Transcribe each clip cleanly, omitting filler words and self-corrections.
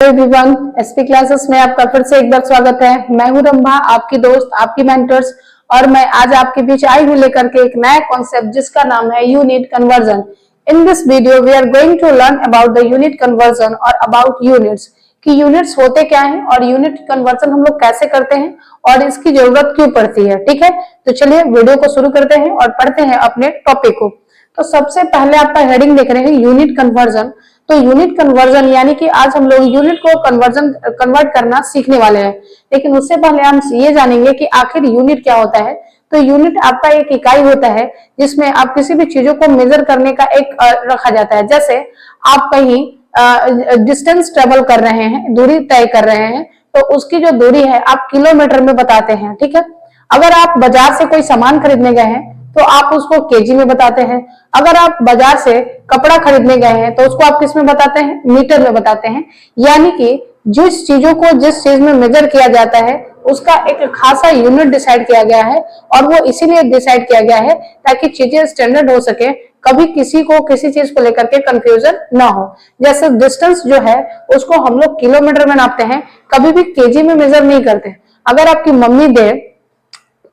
Everyone, SP classes में आपका फिर से एक बार स्वागत है। मैं हूं रंभा, आपकी दोस्त, आपकी मेंटर्स, और मैं आज आपके बीच आई हूं लेकर के एक नया कॉन्सेप्ट जिसका नाम है unit conversion. In this video we are going to learn about the unit conversion और अबाउट यूनिट्स, कि यूनिट्स होते क्या हैं और यूनिट कन्वर्जन हम लोग कैसे करते हैं और इसकी जरूरत क्यों पड़ती है। ठीक है, तो चलिए वीडियो को शुरू करते हैं और पढ़ते हैं अपने टॉपिक को। तो सबसे पहले आपका हेडिंग देख रहे हैं यूनिट कन्वर्जन। तो यूनिट कन्वर्जन यानी कि आज हम लोग यूनिट को कन्वर्ट करना सीखने वाले हैं। लेकिन उससे पहले हम ये जानेंगे कि आखिर यूनिट क्या होता है। तो यूनिट आपका एक इकाई होता है जिसमें आप किसी भी चीजों को मेजर करने का एक रखा जाता है। जैसे आप कहीं डिस्टेंस ट्रेवल कर रहे हैं, दूरी तय कर रहे हैं, तो उसकी जो दूरी है आप किलोमीटर में बताते हैं। ठीक है, अगर आप बाजार से कोई सामान खरीदने गए हैं तो आप उसको केजी में बताते हैं। अगर आप बाजार से कपड़ा खरीदने गए हैं तो उसको आप किस में बताते हैं? मीटर में बताते हैं। यानी कि जिस चीजों को जिस चीज में मेजर किया जाता है उसका एक खासा यूनिट डिसाइड किया गया है, और वो इसीलिए डिसाइड किया गया है ताकि चीजें स्टैंडर्ड हो सके, कभी किसी को किसी चीज को लेकर के कंफ्यूजन ना हो। जैसे डिस्टेंस जो है उसको हम लोग किलोमीटर में नापते हैं, कभी भी केजी में मेजर नहीं करते। अगर आपकी मम्मी दे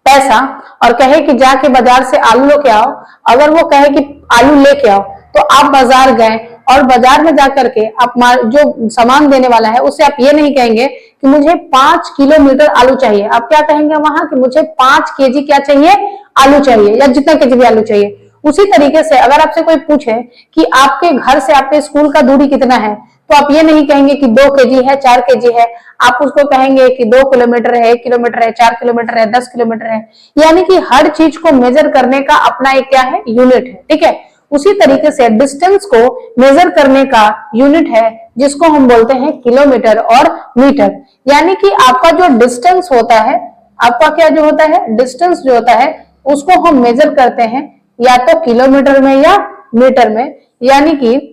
पैसा और कहे कि जाके बाजार से आलू लेके आओ, अगर वो कहे कि आलू लेके आओ, तो आप बाजार गए और बाजार में जाकर के आप जो सामान देने वाला है उससे आप ये नहीं कहेंगे कि मुझे 5 किलोमीटर आलू चाहिए। आप क्या कहेंगे वहां कि मुझे 5 केजी क्या चाहिए? आलू चाहिए, या जितना केजी भी आलू चाहिए। उसी तरीके से अगर आपसे कोई पूछे कि आपके घर से आपके स्कूल का दूरी कितना है, तो आप ये नहीं कहेंगे कि 2 केजी है, 4 केजी है। आप उसको कहेंगे कि 2 किलोमीटर है, 1 किलोमीटर है, 4 किलोमीटर है, 10 किलोमीटर है। यानी कि हर चीज को मेजर करने का अपना एक क्या है? यूनिट है। ठीक है, उसी तरीके से डिस्टेंस को मेजर करने का यूनिट है जिसको हम बोलते हैं किलोमीटर और मीटर। यानी कि आपका जो डिस्टेंस होता है, आपका क्या जो होता है? डिस्टेंस जो होता है उसको हम मेजर करते हैं या तो किलोमीटर में या मीटर में। यानी कि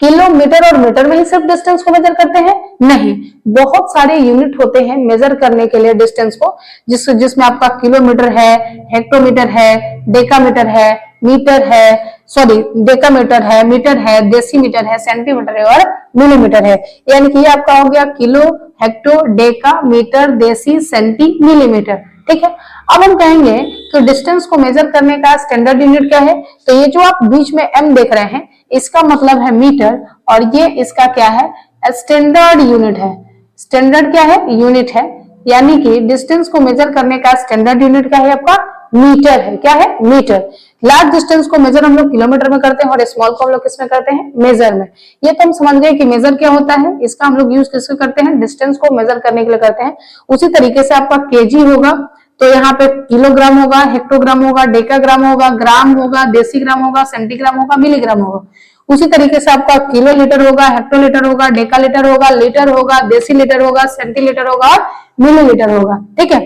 किलोमीटर और मीटर में ही सिर्फ डिस्टेंस को मेजर करते हैं? नहीं, बहुत सारे यूनिट होते हैं मेजर करने के लिए डिस्टेंस को, जिसमें आपका किलोमीटर है, हेक्टोमीटर है, डेकामीटर है, मीटर है, सॉरी डेकामीटर है, मीटर है, डेसीमीटर है, सेंटीमीटर है और मिलीमीटर है। यानी कि ये आपका हो गया किलो, हेक्टो, डेका, मीटर, देसी, सेंटी, मिलीमीटर। ठीक है, अब हम कहेंगे कि डिस्टेंस को मेजर करने का स्टैंडर्ड यूनिट क्या है। तो ये जो आप बीच में m देख रहे हैं इसका मतलब है मीटर, और ये इसका क्या है? स्टैंडर्ड यूनिट है। स्टैंडर्ड क्या है? यूनिट है। यानी कि डिस्टेंस को मेजर करने का स्टैंडर्ड यूनिट क्या है? आपका मीटर है। क्या है? मीटर। लार्ज डिस्टेंस को मेजर हम लोग किलोमीटर में करते हैं और स्मॉल को हम लोग किसमें करते हैं? मेजर में। ये तो हम समझ गए कि मेजर क्या होता है। इसका हम लोग यूज किसको करते हैं? डिस्टेंस को मेजर करने के लिए करते हैं। उसी तरीके से आपका केजी होगा तो यहाँ पे किलोग्राम होगा, हेक्टोग्राम होगा, डेकाग्राम होगा, ग्राम होगा, डेसीग्राम होगा, सेंटीग्राम होगा, मिलीग्राम होगा। उसी तरीके से आपका किलो लीटर होगा, हेक्टोलीटर होगा, डेकालीटर होगा, लीटर होगा, डेसीलीटर होगा, सेंटीलीटर होगा और मिलीलीटर होगा। ठीक है,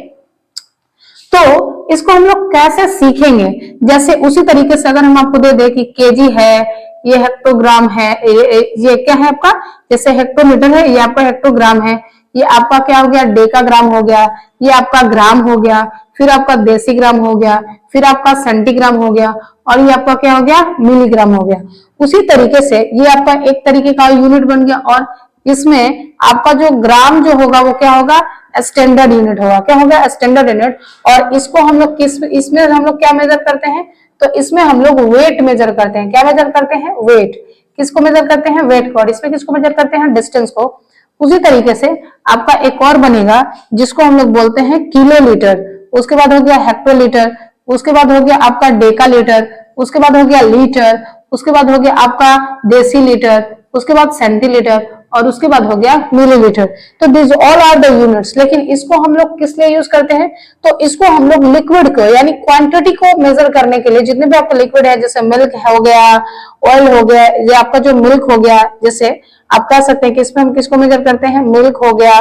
तो इसको हम लोग कैसे सीखेंगे? जैसे उसी तरीके से अगर हम आपको दे दें कि केजी है, ये हेक्टोग्राम है, ये क्या है आपका? जैसे हेक्टोमीटर है, ये आपका हेक्टोग्राम है, ये आपका क्या हो गया? डेकाग्राम हो गया, ये आपका ग्राम हो गया, फिर आपका डेसीग्राम हो गया, फिर आपका सेंटीग्राम हो गया, और ये आपका क्या हो गया? मिलीग्राम हो गया। उसी तरीके से ये आपका एक तरीके का यूनिट बन गया, और इसमें आपका जो ग्राम जो होगा वो क्या होगा? स्टैंडर्ड यूनिट होगा। क्या होगा? Standard unit. और इसको हम लोग इसमें हम लोग क्या मेजर करते हैं? तो इसमें हम लोग वेट मेजर करते हैं। क्या मेजर करते हैं? वेट। किसको मेजर करते हैं? वेट को। और इसमें किसको मेजर करते हैं? डिस्टेंस को। उसी तरीके से आपका एक और बनेगा जिसको हम लोग बोलते हैं किलोलीटर। उसके बाद हो गया हेक्टोलीटर, उसके बाद हो गया आपका डेकालीटर, उसके बाद हो गया लीटर, उसके बाद हो गया आपका डेसीलीटर, उसके बाद सेंटीलीटर, और उसके बाद हो गया मिलीलीटर। तो this all are the units. लेकिन इसको हम लोग किस लिए यूज करते हैं? तो इसको हम लोग लिक्विड को यानी क्वांटिटी को मेजर करने के लिए, जितने भी आपका लिक्विड है, जैसे मिल्क हो गया, ऑयल हो गया, ये आपका जो मिल्क हो गया, जैसे आप कह सकते हैं कि इसमें हम किसको मेजर करते हैं? मिल्क हो गया,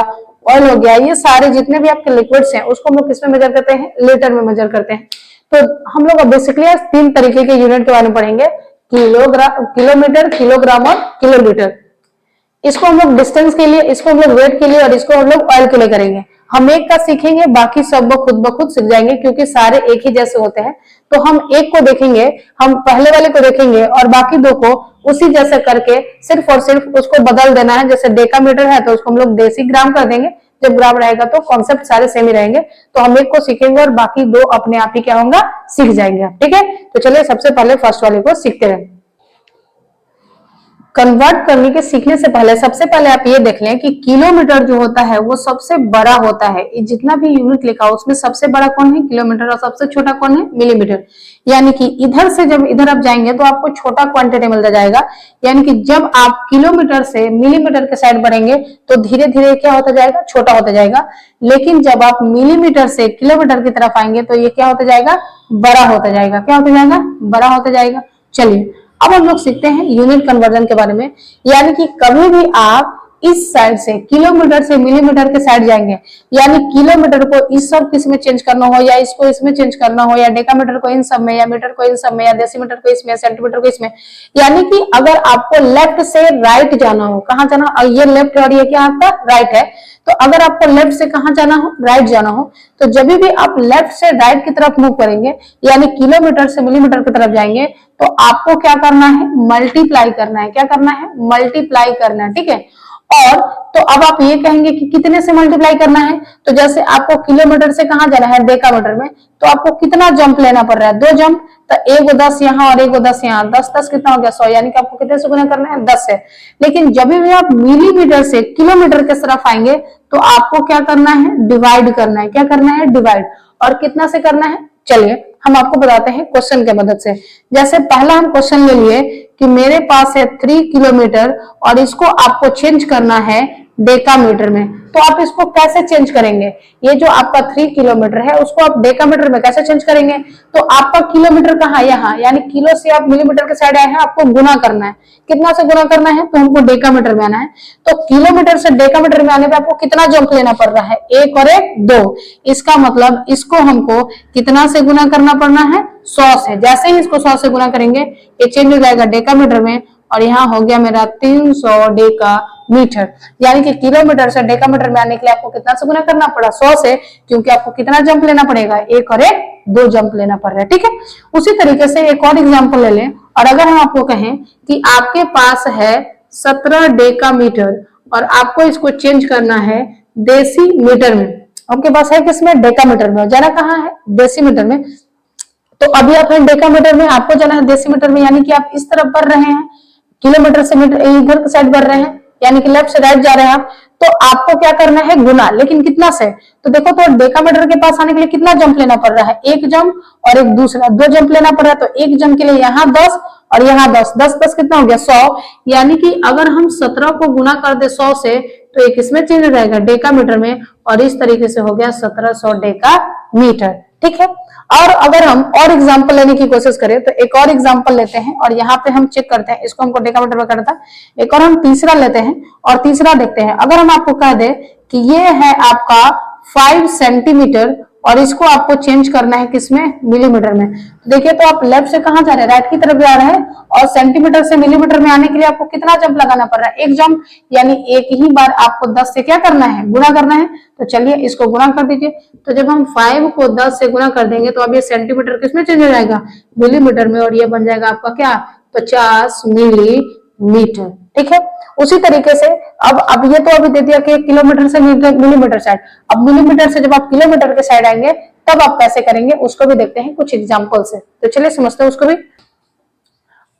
ऑयल हो गया, ये सारे जितने भी आपके लिक्विड्स हैं उसको हम लोग किसमें मेजर करते हैं? लीटर में मेजर करते हैं। तो हम लोग बेसिकली 3 तरीके के यूनिट के बारे में पढ़ेंगे, किलोग्राम, किलोमीटर, किलोग्राम और किलोलीटर। इसको हम लोग डिस्टेंस के लिए, इसको हम लोग वेट के लिए, और इसको हम लोग ऑयल के लिए करेंगे। हम एक का सीखेंगे, बाकी सब वो खुद ब खुद सीख जाएंगे, क्योंकि सारे एक ही जैसे होते हैं। तो हम एक को देखेंगे, हम पहले वाले को देखेंगे और बाकी दो को उसी जैसे करके सिर्फ और सिर्फ उसको बदल देना है। जैसे डेकामीटर है तो उसको हम लोग डेसीग्राम कर देंगे, जब ग्राम रहेगा तो कॉन्सेप्ट सारे सेम ही रहेंगे। तो हम एक को सीखेंगे और बाकी दो अपने आप ही क्या होगा, सीख जाएंगे। ठीक है, तो चलिए सबसे पहले फर्स्ट वाले को सीखते हैं। कन्वर्ट करने के सीखने से पहले सबसे पहले आप ये देख लें कि किलोमीटर जो होता है वो सबसे बड़ा होता है। जितना भी यूनिट लिखा हो उसमें सबसे बड़ा कौन है, किलोमीटर, और सबसे छोटा कौन है, मिलीमीटर। यानी कि इधर से जब इधर आप जाएंगे तो आपको छोटा क्वांटिटी मिलता जाएगा। यानी कि जब आप किलोमीटर से मिलीमीटर के साइड बढ़ेंगे तो धीरे धीरे क्या होता जाएगा, छोटा होता जाएगा। लेकिन जब आप मिलीमीटर से किलोमीटर की तरफ आएंगे तो ये क्या होता जाएगा, बड़ा होता जाएगा। क्या होता जाएगा, बड़ा होता जाएगा। चलिए अब हम लोग सीखते हैं यूनिट कन्वर्जन के बारे में। यानी कि कभी भी आप इस साइड से किलोमीटर से मिलीमीटर के साइड जाएंगे, यानी किलोमीटर को इस सब किस में चेंज करना हो, या इसको इसमें चेंज करना हो, या डेकामीटर को इन सब में, या मीटर को इन सब में, या डेसीमीटर को इसमें, सेंटीमीटर को इसमें। यानी कि अगर आपको लेफ्ट से राइट जाना हो, कहां जाना, और ये लेफ्ट और ये क्या आपका राइट है, तो अगर आपको लेफ्ट से कहां जाना हो, राइट जाना हो, तो जब भी आप लेफ्ट से राइट की तरफ मूव करेंगे, यानी किलोमीटर से मिलीमीटर की तरफ जाएंगे, तो आपको क्या करना है, मल्टीप्लाई करना है। क्या करना है, मल्टीप्लाई करना है। ठीक है, और तो अब आप ये कहेंगे कि कितने से मल्टीप्लाई करना है, तो जैसे आपको किलोमीटर से कहां जाना है, डेकामीटर में, तो आपको कितना जंप लेना पड़ रहा है, 2 जंप। तो 1 को 10 यहाँ और 1 को 10 यहाँ, 10 10 कितना हो गया, 100। यानी कि आपको कितने से गुना करना है, 10 से। लेकिन जब भी आप मिलीमीटर से किलोमीटर के तरफ आएंगे तो आपको क्या करना है, डिवाइड करना है। क्या करना है, डिवाइड। और कितना से करना है, चलिए हम आपको बताते हैं क्वेश्चन के मदद से। जैसे पहला हम क्वेश्चन ले लिए कि मेरे पास है 3 किलोमीटर और इसको आपको चेंज करना है डेकामीटर में, तो आप इसको कैसे चेंज करेंगे, ये जो आपका 3 किलोमीटर है उसको आप डेकामीटर में कैसे चेंज करेंगे। तो आपका किलोमीटर कहाँ, यहाँ, यानी किलो से आप मिलीमीटर के साइड आए हैं, आपको गुना करना है। कितना से गुना करना है, तो हमको डेकामीटर में आना है। तो किलोमीटर से डेकामीटर में आने पे आपको कितना जंप लेना पड़ रहा है, 1 और 1 2। इसका मतलब इसको हमको कितना से गुना करना पड़ना है, 100 से। जैसे ही इसको 100 से गुना करेंगे ये चेंज हो जाएगा डेकामीटर में, और यहाँ हो गया मेरा 300 डेकामीटर। यानी कि किलोमीटर से डेकामीटर में आने के लिए आपको कितना से गुना करना पड़ा, 100 से, क्योंकि आपको कितना जंप लेना पड़ेगा, 1 और 1 2 जंप लेना पड़ रहा है। ठीक है, उसी तरीके से एक और एग्जांपल ले लें। और अगर हम आपको कहें कि आपके पास है 17 डेकामीटर और आपको इसको चेंज करना है डेसीमीटर में, आपके पास है किसमें, डेकामीटर में, जाना कहाँ है, डेसीमीटर में। तो अभी आप हैं डेकामीटर में, आपको जाना है डेसीमीटर में। यानी कि आप इस तरफ बढ़ रहे हैं, किलोमीटर से मीटर इधर के साइड बढ़ रहे हैं, यानी कि लेफ्ट से राइट जा रहे हैं आप। तो आपको क्या करना है, गुना। लेकिन कितना से, तो देखो तो डेकामीटर के पास आने के लिए कितना जंप लेना पड़ रहा है, 1 जंप और एक दूसरा 2 जंप लेना पड़ रहा है। तो 1 जंप के लिए यहाँ 10 और यहाँ 10, 10 10 कितना हो गया, 100। यानी कि अगर हम 17 को गुना कर दे 100 से तो एक इसमें चेंज हो जाएगा डेकामीटर में, और इस तरीके से हो गया 1700 डेकामीटर। ठीक है, और अगर हम और एग्जांपल लेने की कोशिश करें तो एक और एग्जांपल लेते हैं और यहाँ पे हम चेक करते हैं, इसको हमको डेकामीटर में करना था। एक और हम तीसरा लेते हैं और तीसरा देखते हैं। अगर हम आपको कह दे कि ये है आपका 5 सेंटीमीटर और इसको आपको चेंज करना है किसमें, मिलीमीटर में। तो देखिए तो आप लेफ्ट से कहां जा रहे हैं, राइट की तरफ जा रहे हैं, और सेंटीमीटर से मिलीमीटर में आने के लिए आपको कितना जंप लगाना पड़ रहा है, 1 जंप। यानी एक ही बार आपको 10 से क्या करना है, गुणा करना है। तो चलिए इसको गुणा कर दीजिए। तो जब हम 5 को 10 से गुणा कर देंगे तो अब ये सेंटीमीटर किसमें चेंज हो जाएगा, मिलीमीटर में, और ये बन जाएगा आपका क्या, 50 मिलीमीटर। ठीक है, उसी तरीके से अब ये तो अभी दे दिया कि किलोमीटर से मिलीमीटर साइड। अब मिलीमीटर से जब आप किलोमीटर के साइड आएंगे तब आप कैसे करेंगे, उसको भी देखते हैं कुछ एग्जांपल से। तो चलिए समझते हैं उसको भी।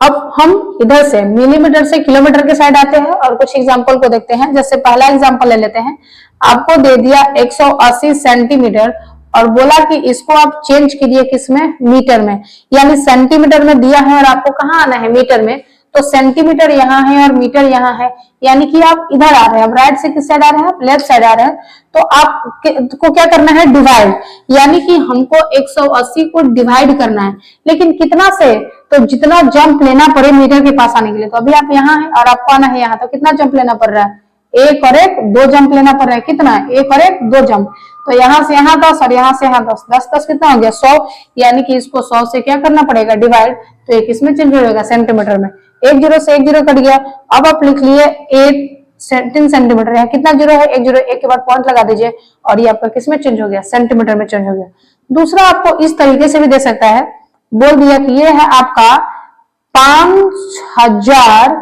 अब हम इधर से मिलीमीटर से किलोमीटर के साइड आते हैं और कुछ एग्जांपल को देखते हैं। जैसे पहला एग्जांपल ले लेते हैं। आपको दे दिया 180 सेंटीमीटर और बोला कि इसको आप चेंज कीजिए किसमें, मीटर में। यानी सेंटीमीटर में दिया है और आपको कहाँ आना है, मीटर में। तो सेंटीमीटर यहाँ है और मीटर यहाँ है, यानी कि आप इधर आ रहे हैं। अब राइट से किस साइड आ रहे हैं, आप लेफ्ट साइड आ रहे हैं। तो आपको क्या करना है, डिवाइड। यानी कि हमको 180 को डिवाइड करना है, लेकिन कितना से, तो जितना जंप लेना पड़े मीटर के पास आने के लिए। तो अभी आप यहाँ हैं और आपको आना है यहाँ, तो कितना जंप लेना पड़ रहा है, 1 और 1 2 जंप लेना पड़ रहा है। कितना, 1 और 1 2 जंप। तो यहाँ से यहाँ 10 और यहाँ से यहाँ 10, 10 10 कितना हो गया, 100। यानी कि इसको 100 से क्या करना पड़ेगा, डिवाइड। तो एक इसमें चेंज हो जाएगा सेंटीमीटर में, 1 0 से 1 0 कट गया। अब आप लिख लिए 3 सेंटीमीटर। यहाँ कितना जीरो है, एक जीरो, एक के बाद पॉइंट लगा दीजिए और ये आपका किस में चेंज हो गया, सेंटीमीटर में चेंज हो गया। दूसरा आपको इस तरीके से भी दे सकता है, बोल दिया कि ये है आपका 5000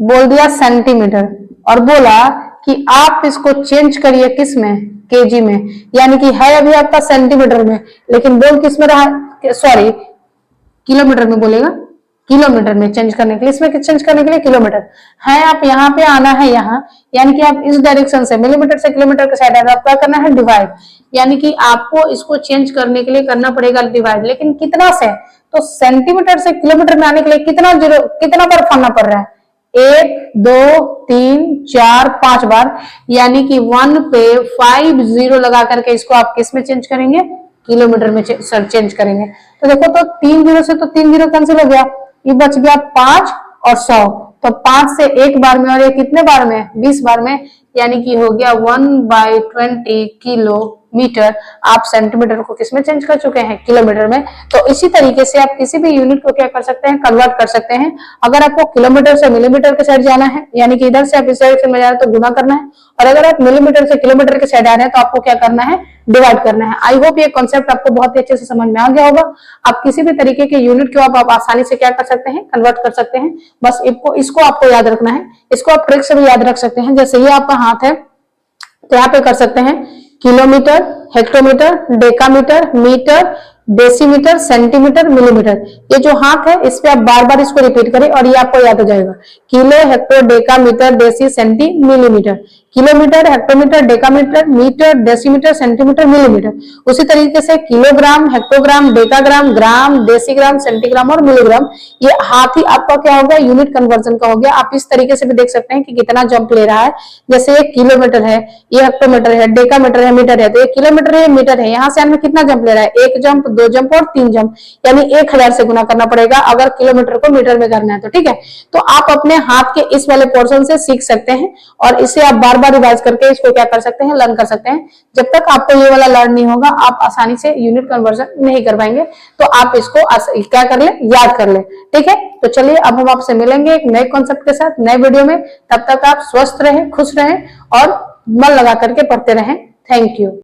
बोल दिया सेंटीमीटर और बोला कि आप इसको चेंज करिए किस में, केजी में, यानी कि है अभी आपका सेंटीमीटर में लेकिन बोल किस में रहा, सॉरी किलोमीटर में बोलेगा, किलोमीटर में चेंज करने के लिए, इसमें चेंज करने के लिए किलोमीटर है। आप यहाँ पे आना है यहाँ, यानी कि आप इस डायरेक्शन से मिलीमीटर से किलोमीटर के साइड आना, क्या करना है, डिवाइड, यानी कि आपको इसको चेंज करने के लिए करना पड़ेगा डिवाइड, लेकिन कितना से, तो सेंटीमीटर से किलोमीटर में आने के लिए कितना जीरो, कितना बार फाड़ना पड़ रहा है, 1 2 3 4 5 बार, यानी कि 1 पे 5 0 लगा करके इसको आप किस में चेंज करेंगे, किलोमीटर में चेंज करेंगे। तो देखो तो 3 जीरो से तो 3 जीरो कैंसिल हो गया, ये बच गया 5 और 100, तो 5 से एक बार में और ये कितने बार में, 20 बार में, यानी कि हो गया 1/20 किलोमीटर। आप सेंटीमीटर को किस में चेंज कर चुके हैं, किलोमीटर में। तो इसी तरीके से आप किसी भी यूनिट को क्या कर सकते हैं, कन्वर्ट कर सकते हैं। अगर आपको किलोमीटर से मिलीमीटर के साइड जाना है, यानी कि इधर से आप इस डायरेक्शन में जा रहे हैं तो गुना करना है, और अगर आप मिलीमीटर से किलोमीटर के साइड आ रहे हैं तो आपको क्या करना है, डिवाइड करना है। आई होप ये कॉन्सेप्ट आपको बहुत ही अच्छे से समझ में आ गया होगा। आप किसी भी तरीके के यूनिट को आप आसानी से क्या कर सकते हैं, कन्वर्ट कर सकते हैं। बस इसको आपको याद रखना है, इसको आप ट्रिक से भी याद रख सकते हैं। जैसे ये आपका हाथ है तो यहाँ पे कर सकते हैं kilometre, hectometre, decametre, metre, decimetre, centimetre, millimetre. ये जो हाथ है इस पे आप बार बार इसको रिपीट करें और ये आपको याद हो जाएगा, kilo, hecto, decametre, deci, centi, millimetre. Kilometre, hectometre, decametre, metre, decimetre, centimetre, millimetre. उसी तरीके से kilogram, hectogram, decagram, gram, decigram, centigram और मिलीग्राम। ये हाथ ही आपका क्या हो गया, यूनिट कन्वर्जन का हो गया। आप इस तरीके से भी देख सकते हैं कि कितना जंप ले रहा है। जैसे ये किलोमीटर है, ये हेक्टोमीटर है, डेकामीटर है, मीटर है, तो ये किलोमीटर है, मीटर है, यहाँ से हमें कितना जंप ले रहा है, 1 जंप, 2 जंप और 3 जंप, यानी 1000 से गुना करना पड़ेगा अगर किलोमीटर को मीटर में करना है तो। ठीक है, तो आप अपने हाथ के इस वाले पोर्शन से सीख सकते हैं और इसे आप बार बार रिवाइज करके इसको क्या कर सकते हैं, लर्न कर सकते हैं। जब तक आपको ये वाला लर्न नहीं होगा आप आसानी से यूनिट कन्वर्जन नहीं कर पाएंगे, तो आप इसको क्या कर ले, याद कर ले। ठीक है, तो चलिए अब हम आपसे मिलेंगे एक नए कॉन्सेप्ट के साथ नए वीडियो में। तब तक आप स्वस्थ रहें, खुश रहें और मन लगा करके पढ़ते रहें। Thank you.